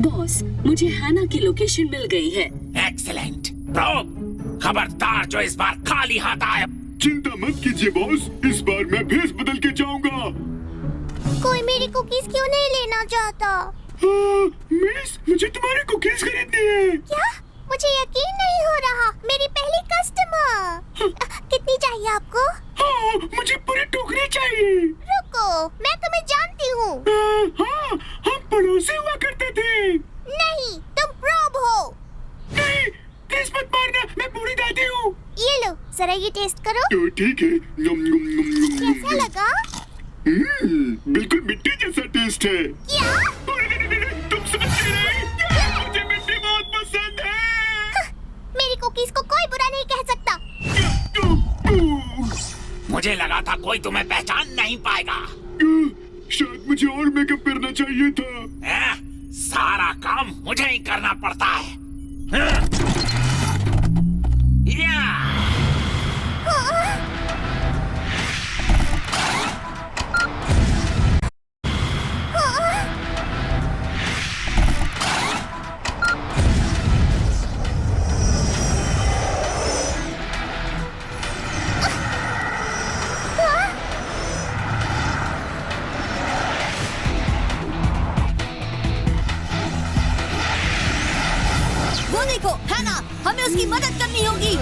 Boss, मुझे हैना की लोकेशन मिल गई है। एक्सीलेंट। प्रोब, खबरदार जो इस बार खाली हाथ आए। चिंता मत कीजिए बॉस, इस बार मैं भेस बदल के जाऊंगा। कोई मेरी कुकीज क्यों नहीं लेना चाहता? मिस, मुझे तुम्हारी कुकीज खरीदनी है। क्या? मुझे यकीन नहीं हो रहा। मेरी पहली कस्टमर। कितनी चाहिए आपको? हाँ, मुझे पूरी टोकरी चाहिए। रुको, मैं तुम्हें जानती हूँ। हाँ, हम पड़ोसी हुआ करते थे। नहीं, तुम प्रोब हो। नहीं, प्लीज मत मारना, मैं बूढ़ी दादी हूँ। ये लो, जरा ये टेस्ट करो। तो ठीक है। नम नम नम नम। कैसा लगा? बिल्कुल मिट्टी जैसा टेस्ट है। क्या? तुम समझ नहीं, मुझे मिट्टी बहुत पसंद है। मेरी कुकीज को कोई बुरा नहीं कह सकता। मुझे लगा था कोई तुम्हें पहचान नहीं पाएगा। शायद मुझे और मेकअप करना चाहिए था। सारा काम मुझे ही करना पड़ता है। या वो देखो, हैना, हमें उसकी मदद करनी होगी।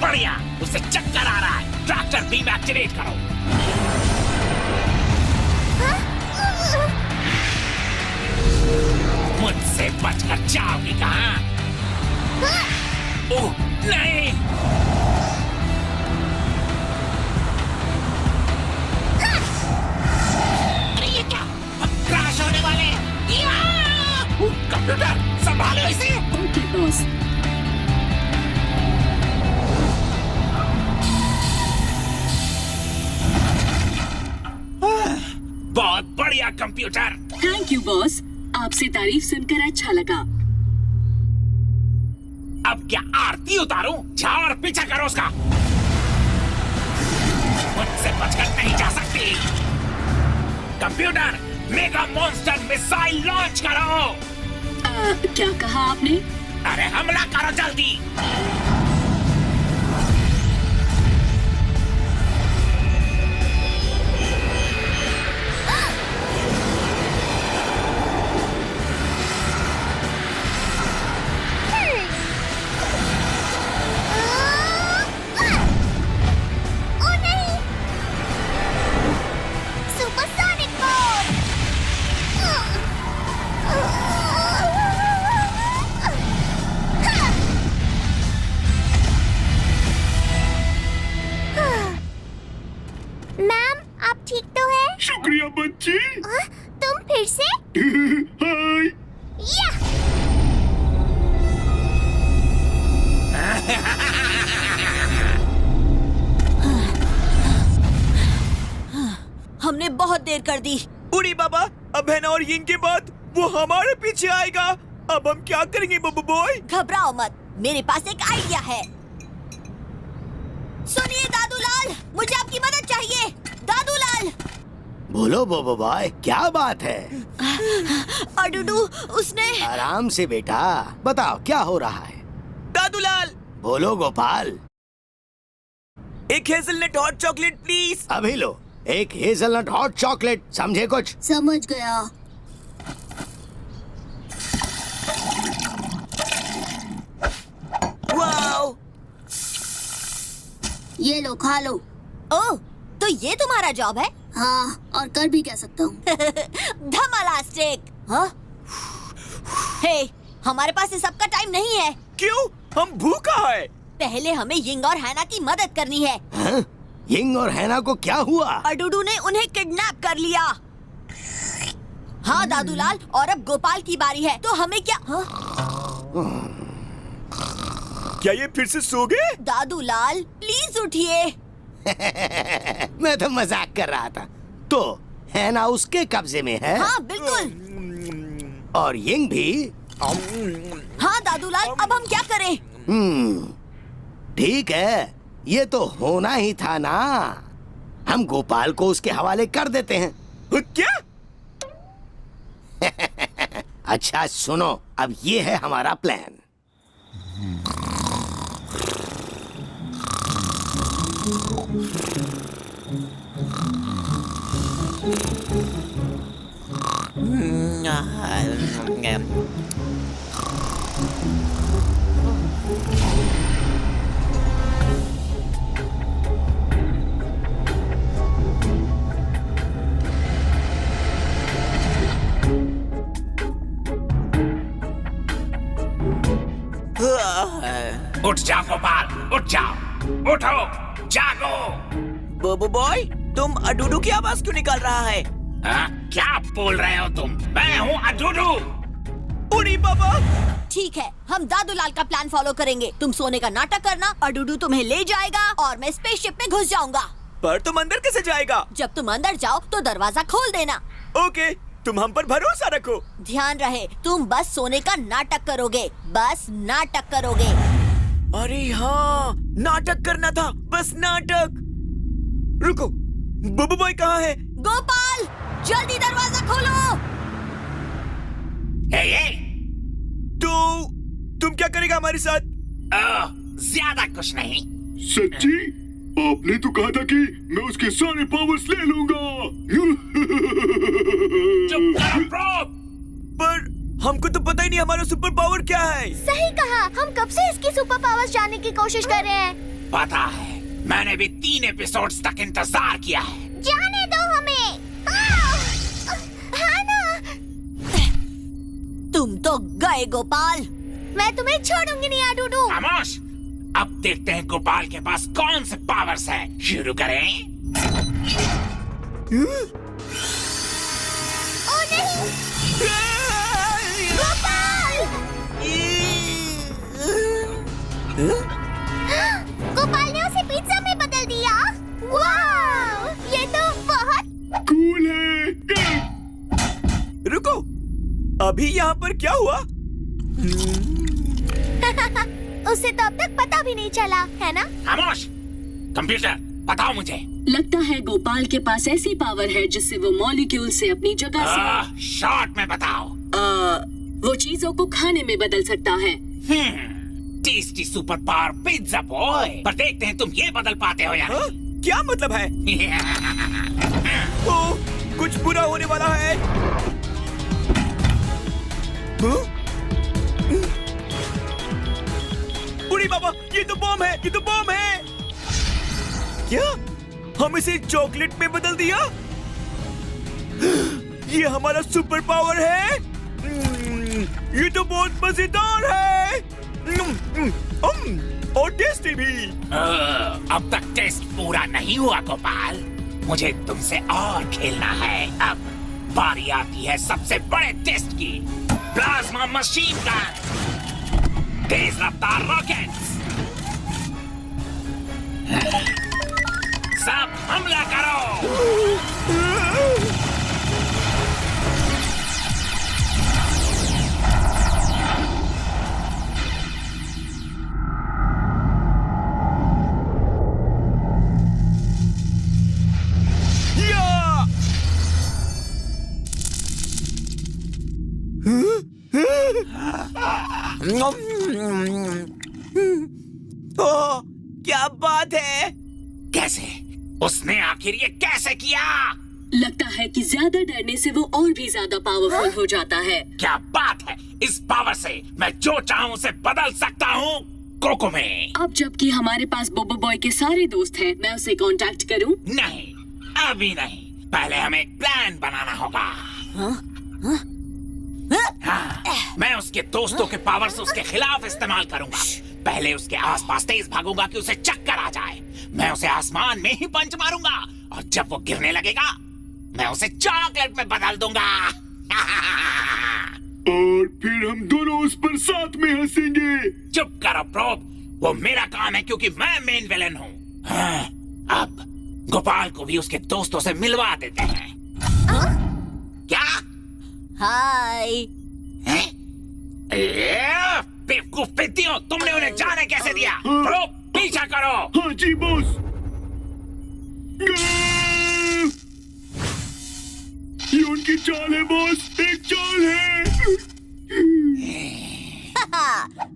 बढ़िया, उसे चक्कर आ रहा है। ट्रैक्टर बीम एक्टिवेट करो। मुझसे बचकर जाओगी कहाँ? ओह नहीं! अरे ये क्या? हम क्रैश होने वाले हैं। कंप्यूटर, संभालो इसे। Okay boss. बहुत बढ़िया कंप्यूटर। थैंक यू बॉस, आपसे तारीफ सुनकर अच्छा लगा। अब क्या आरती उतारूं? जाओ और पीछा करो उसका। मुझसे बचकर नहीं जा सकती। Computer, mega monster missile launch करो। क्या कहा आपने? अरे हमला करो जल्दी। शुक्रिया बच्ची। तुम फिर से? हाय। या! हमने बहुत देर कर दी। उरी बाबा, अब हैना और यिंग के बाद वो हमारे पीछे आएगा। अब हम क्या करेंगे बब्बू बॉय? घबराओ मत, मेरे पास एक आइडिया है। सुनिए दादूलाल, मुझे आपकी मदद चाहिए। दादूलाल। बोलो बोबो बॉय, क्या बात है? अडुडू, उसने। आराम से बेटा, बताओ क्या हो रहा है? दादूलाल। बोलो गोपाल। एक हेजलनट हॉट चॉकलेट प्लीज। अभी लो, एक हेजलनट हॉट चॉकलेट। समझे कुछ? समझ गया। वाओ, ये लो, खा लो। ओह, तो ये तुम्हारा जॉब है? हाँ, और कर भी कह सकता हूँ। धमालास्टिक। हाँ? हे, हमारे पास ये सबका टाइम नहीं है। क्यों? हम भूखा है। पहले हमें यिंग और हैना की मदद करनी है। हाँ? यिंग और हैना को क्या हुआ? अडुडू ने उन्हें किडनैप कर लिया। हाँ दादूलाल, और अब गोपाल की बारी है, तो हमें क्या? हाँ? क्या ये फिर से सो गए? दादूलाल, प्लीज उठिए। मैं तो मजाक कर रहा था। तो हैना उसके कब्जे में है? हाँ बिल्कुल। और यिंग भी हाँ दादूलाल, अब हम क्या करें? ठीक है, ये तो होना ही था ना। हम गोपाल को उसके हवाले कर देते हैं। क्या? अच्छा सुनो, अब ये है हमारा प्लान। उठ जाओ गोपाल, उठ जाओ, उठो, जागो। बोबो बॉय, तुम अडूडू की आवाज क्यों निकाल रहा है? क्या बोल रहे हो तुम? मैं हूँ अडूडू। उड़ी बाबा। ठीक है, हम दादूलाल का प्लान फॉलो करेंगे। तुम सोने का नाटक करना, अडूडू तुम्हें ले जाएगा और मैं स्पेसशिप में घुस जाऊंगा। पर तुम अंदर कैसे जाएगा? जब तुम अंदर जाओ तो दरवाजा खोल देना। ओके, तुम हम पर भरोसा रखो। ध्यान रहे, तुम बस सोने का नाटक करोगे, बस नाटक करोगे। अरे हाँ, नाटक करना था, बस नाटक। रुको, बुबू बॉय कहाँ है? गोपाल, जल्दी दरवाजा खोलो। हे, तो तुम क्या करेगा हमारे साथ? ज्यादा कुछ नहीं। सच्ची? आपने तो कहा था कि मैं उसके सारे पावर्स ले लूंगा। चुप करो प्रो। पर हमको तो पता ही नहीं हमारा सुपर पावर क्या है। सही कहा, हम कब से इसकी सुपर पावर्स जानने की कोशिश कर रहे हैं। पता है, मैंने भी 3 एपिसोड्स तक इंतजार किया है। जाने दो हमें। हाँ ना? तुम तो गए गोपाल। मैं तुम्हें छोड़ूंगी नहीं अडूडू। खामोश। अब देखते हैं गोपाल के पास कौन से पावर्स हैं। शुरू करें। ओ नहीं, गोपाल! गोपाल ने उसे पिज्जा में बदल दिया। वाह, ये तो बहुत कूल है। रुको, अभी यहाँ पर क्या हुआ? उसे तो अब तक पता भी नहीं चला, है ना? खामोश। कंप्यूटर, बताओ मुझे। लगता है गोपाल के पास ऐसी पावर है जिससे वो मॉलिक्यूल से अपनी जगह से शॉर्ट में बताओ। वो चीजों को खाने में बदल सकता है। Tasty super power pizza boy. पर देखते हैं तुम ये बदल पाते हो या हाँ? नहीं। क्या मतलब है? ओ, कुछ बुरा होने वाला है। हाँ? उड़ी बाबा, ये तो बॉम्ब है, ये तो बॉम्ब है। क्या? हम इसे चॉकलेट में बदल दिया? ये हमारा सुपर पावर है। ये तो बहुत मजेदार है। और टेस्टी भी। अब तक टेस्ट पूरा नहीं हुआ गोपाल। मुझे तुमसे और खेलना है। अब बारी आती है सबसे बड़े टेस्ट की। प्लाज्मा मशीन गन, तेज रफ्तार रॉकेट्स। सब हमला करो। ओह, क्या बात है? कैसे? उसने आखिर ये कैसे किया? लगता है कि ज्यादा डरने से वो और भी ज्यादा पावरफुल हो जाता है। क्या बात है? इस पावर से मैं जो चाहूं उसे बदल सकता हूँ कोको में। अब जबकि हमारे पास बोबो बॉय के सारे दोस्त हैं, मैं उसे कांटेक्ट करूं? नहीं, अभी नहीं। पहले हमें एक प्लान बनाना होगा। हाँ, मैं उसके दोस्तों के पावर से उसके खिलाफ इस्तेमाल करूंगा। पहले उसके आसपास तेज भागूंगा कि उसे चक्कर आ जाए। मैं उसे आसमान में ही पंच मारूंगा और जब वो गिरने लगेगा मैं उसे चॉकलेट में बदल दूंगा। और फिर हम दोनों उस पर साथ में हंसेंगे। चुप करो प्रोब, वो मेरा काम है क्योंकि मैं मेन विलेन हूँ। हाँ, अब गोपाल को भी उसके दोस्तों से मिलवा देते हैं। क्या? हाय। बेवकूफ पित्तियों, तुमने उन्हें जाने कैसे दिया? प्रो, पीछा करो। हाँ जी बॉस। ये उनकी चाल है बॉस, एक चाल है।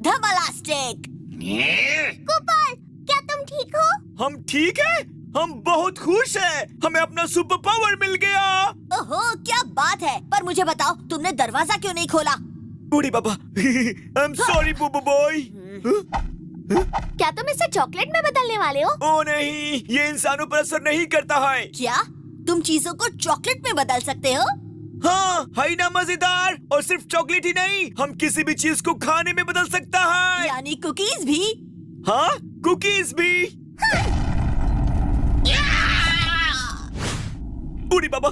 धमालास्टिक। गोपाल, क्या तुम ठीक हो? हम ठीक है, हम बहुत खुश हैं। हमें अपना सुपर पावर मिल गया। ओहो, क्या बात है। पर मुझे बताओ, तुमने दरवाजा क्यों नहीं खोला? बूढ़ी बाबा, आई एम सॉरी बुबू बॉय। क्या तुम इसे चॉकलेट में बदलने वाले हो? ओ नहीं, ये इंसानों पर असर नहीं करता है। क्या तुम चीजों को चॉकलेट में बदल सकते हो? हाँ, है ना मजेदार। और सिर्फ चॉकलेट ही नहीं, हम किसी भी चीज को खाने में बदल सकता है। यानी कुकीज भी? हाँ, कुकीज भी। बूढ़ी बाबा,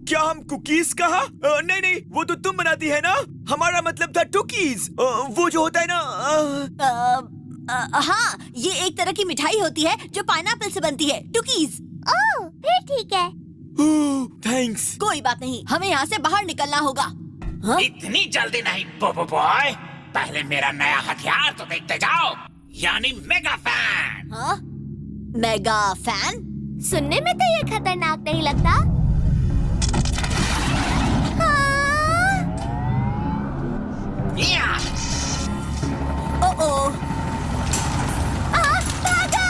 क्या हम कुकीज कहा? नहीं नहीं, वो तो तुम बनाती है ना। हमारा मतलब था टुकीज, वो जो होता है ना। हाँ, ये एक तरह की मिठाई होती है जो पाइनएप्पल से बनती है। टुकीज। ओह, फिर ठीक है। थैंक्स। कोई बात नहीं, हमें यहाँ से बाहर निकलना होगा। हाँ? इतनी जल्दी नहीं बोबो बॉय, पहले मेरा नया हथियार तो देखते जाओ, यानी मेगा फैन। हाँ? Mega fan? सुनने में तो ये खतरनाक नहीं लगता। हाँ? या! ओह, भागो!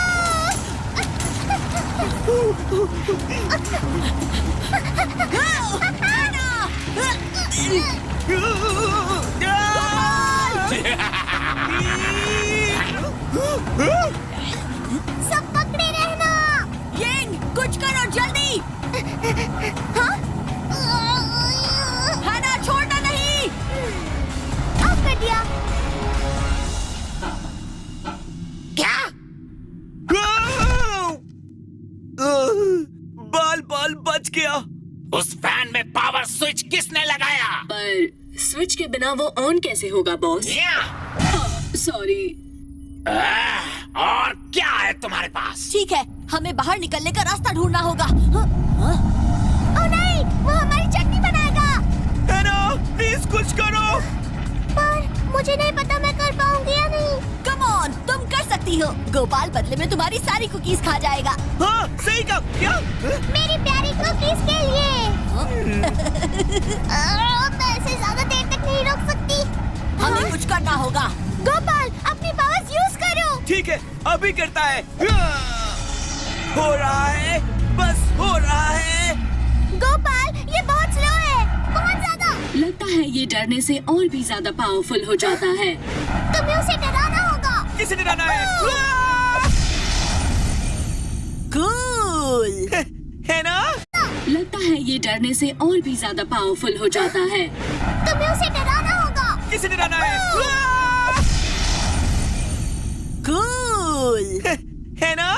सब पकड़े रहना। यिंग, कुछ करो जल्दी। हाँ? हैना, छोड़ना नहीं। ऑफ कर दिया। क्या? बाल बाल बच गया। उस फैन में पावर स्विच किसने लगाया? पर स्विच के बिना वो ऑन कैसे होगा बॉस? या! सॉरी। और क्या है तुम्हारे पास? ठीक है, हमें बाहर निकलने का रास्ता ढूंढना होगा। हाँ? हाँ? ओ नहीं, वो हमारी चटनी बनाएगा। है ना, प्लीज कुछ करो। पर मुझे नहीं पता मैं कर पाऊंगी या नहीं। कम ऑन, तुम कर सकती हो। गोपाल बदले में तुम्हारी सारी कुकीज खा जाएगा। हाँ, सही कहा। क्या? मेरी प्यारी कुकीज के लिए। मैं इसे ज्यादा देर तक नहीं रोक सकती। हमें कुछ करना होगा। गोपाल, अपनी पावर्स यूज करो। ठीक है, अभी करता है। हो रहा है, बस हो रहा है। गोपाल, ये बहुत स्लो है, बहुत ज्यादा। लगता है ये डरने से और भी ज्यादा पावरफुल हो जाता है। तुम्हें उसे डराना होगा। किसे डराना है? कूल। है ना? लगता है ये डरने से और भी ज्यादा पावरफुल हो जाता है। तुम्हें उसे डराना होगा। किसे डराना है? कूल। है ना?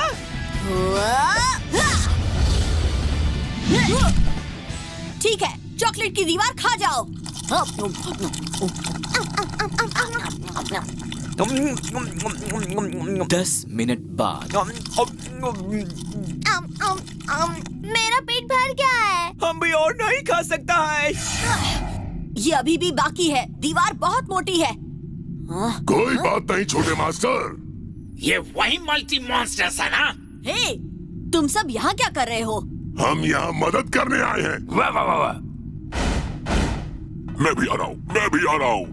ठीक है, चॉकलेट की दीवार खा जाओ। 10 मिनट बाद। मेरा पेट भर गया है। हम भी और नहीं खा सकता है। ये अभी भी बाकी है। दीवार बहुत मोटी है। कोई बात नहीं छोटे मास्टर। ये वही मल्टी मॉन्स्टर्स है ना? हे, तुम सब यहाँ क्या कर रहे हो? हम यहाँ मदद करने आए हैं। वाह वाह वाह वाह। मैं भी आ रहा हूँ, मैं भी आ रहा हूँ।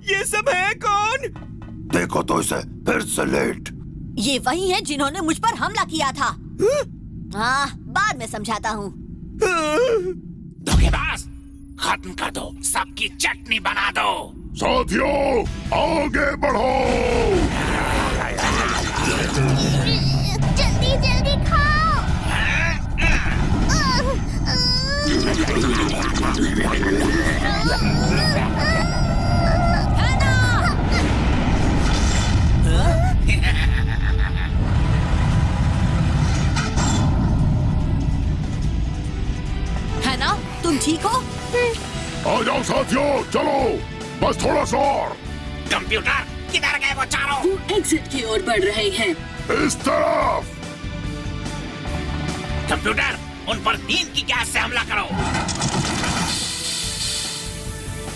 ये सब है कौन? देखो तो इसे फिर से लेट। ये वही है जिन्होंने मुझ पर हमला किया था। हाँ, बाद में समझाता हूँ। धोखेबाज, खत्म कर दो, सबकी चटनी बना दो। साथियों, आगे बढ़ो। जल्दी जल्दी खाओ। है ना, तुम ठीक हो? आ जाओ साथियों, चलो, बस थोड़ा सा और। कंप्यूटर, किधर गए वो चारों? वो एग्जिट की ओर बढ़ रहे हैं। इस तरफ। कंप्यूटर, उन पर नींद की गैस से हमला करो।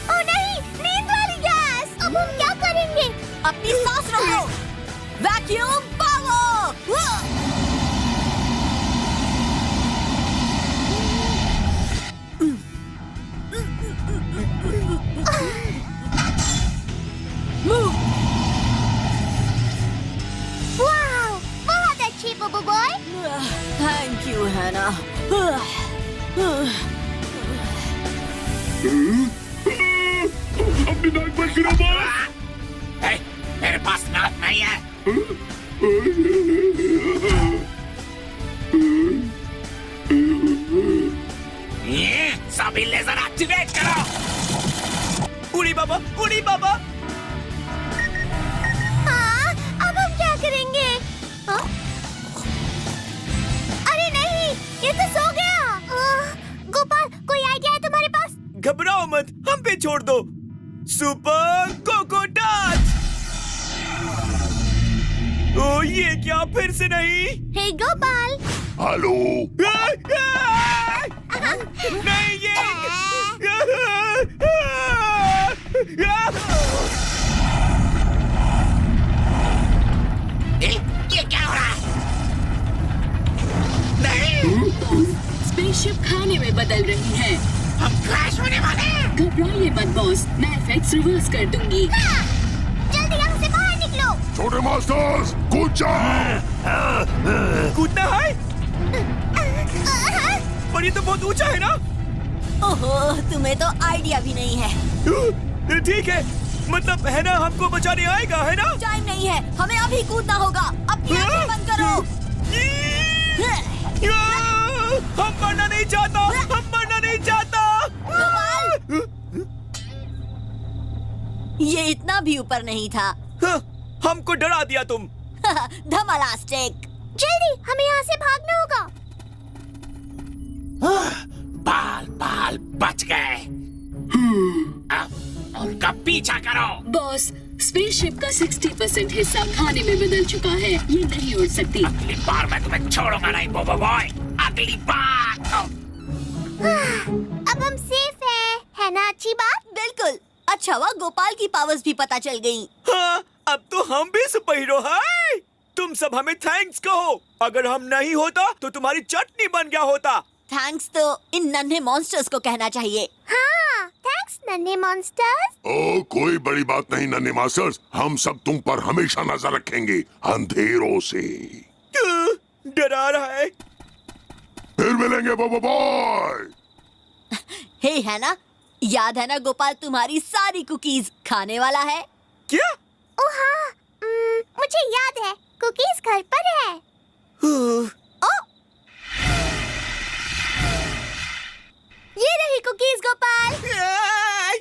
ओ नहीं, नींद वाली गैस। अपनी सांस रोको। Vacuum power. वाओ, बहुत अच्छी बुबू बॉय। थैंक यू हैना। अपनी नाक बंद करो बॉस। ए, मेरे पास नाक नहीं है। ये सभी लेजर एक्टिवेट करो। उड़ी बाबा, उड़ी बाबा। हाँ, अब हम क्या करेंगे? हाँ? अरे नहीं, ये तो सो गया। गोपाल, कोई आइडिया है तुम्हारे पास? घबराओ मत, हम पे छोड़ दो। Super cocoa dot. ओ ये क्या फिर से नहीं? हे गोपाल। हेलो। नहीं ये। ये क्या हो रहा है? नहीं, स्पेसशिप खाने में बदल रही है। हम क्रैश होने वाले हैं। घबराइए मत बॉस, मैं इफेक्ट्स रिवर्स कर दूंगी। जल्दी यहाँ से बाहर निकलो। छोटे मास्टर्स, कूद जाओ। कूदना है? पर ये तो बहुत ऊंचा है ना? ओहो, तुम्हें तो आइडिया भी नहीं है। ठीक है, मतलब है ना, हमको बचाने आएगा है ना? टाइम नहीं है, हमें अभी कूदना होगा। अपनी आंखें बंद करो। हम मरना नहीं चाहता, हम मरना नहीं चाहता। ये इतना भी ऊपर नहीं था। हमको डरा दिया तुम। धमालास्टिक। जल्दी, हमें यहाँ से भागना होगा। बाल बाल बच गए। अब उनका पीछा करो। बॉस, स्पेसशिप का 60% हिस्सा खाने में बदल चुका है। ये नहीं उड़ सकती। अगली बार मैं तुम्हें छोड़ूंगा नहीं बोबो बॉय। अगली बार। अब हम सेफ हैं, है ना? अच्छी बात। बिल्कुल। अच्छा हुआ गोपाल की पावर्स भी पता चल गई। हाँ, अब तो हम भी सुपर हीरो हैं। तुम सब हमें थैंक्स कहो। अगर हम नहीं होता तो तुम्हारी चटनी बन गया होता। थैंक्स तो इन नन्हे मॉन्स्टर्स को कहना चाहिए। हाँ, थैंक्स नन्हे मॉन्स्टर्स। ओ कोई बड़ी बात नहीं नन्हे मास्टर्स, हम सब तुम पर हमेशा नजर रखेंगे अंधेरों से। डरा रहा है। फिर मिलेंगे बोबो बॉय। हे है ना, याद है ना गोपाल, तुम्हारी सारी कुकीज खाने वाला है। क्या? ओ हाँ, मुझे याद है, कुकीज घर पर है। ओ, ये रही कुकीज गोपाल।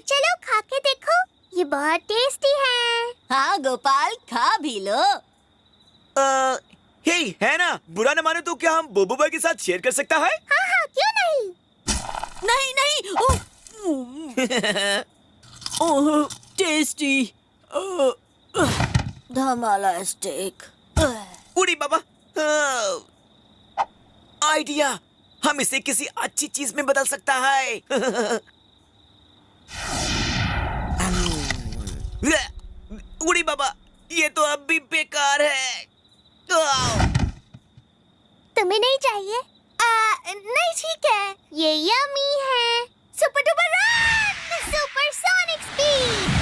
चलो खा के देखो, ये बहुत टेस्टी है। हाँ गोपाल, खा भी लो। हे है ना, बुरा न मानो तो क्या हम बोबो बॉय के साथ शेयर कर सकता है? हाँ हाँ, क्यों नहीं? नहीं नहीं। ओह टेस्टी। धमालास्टिक। उड़ी बाबा। आइडिया, हम इसे किसी अच्छी चीज में बदल सकता है। उड़ी बाबा, ये तो अब भी बेकार है। तुम्हें नहीं चाहिए? नहीं, ठीक है, ये यम्मी है। Super duper run! Super sonic speed!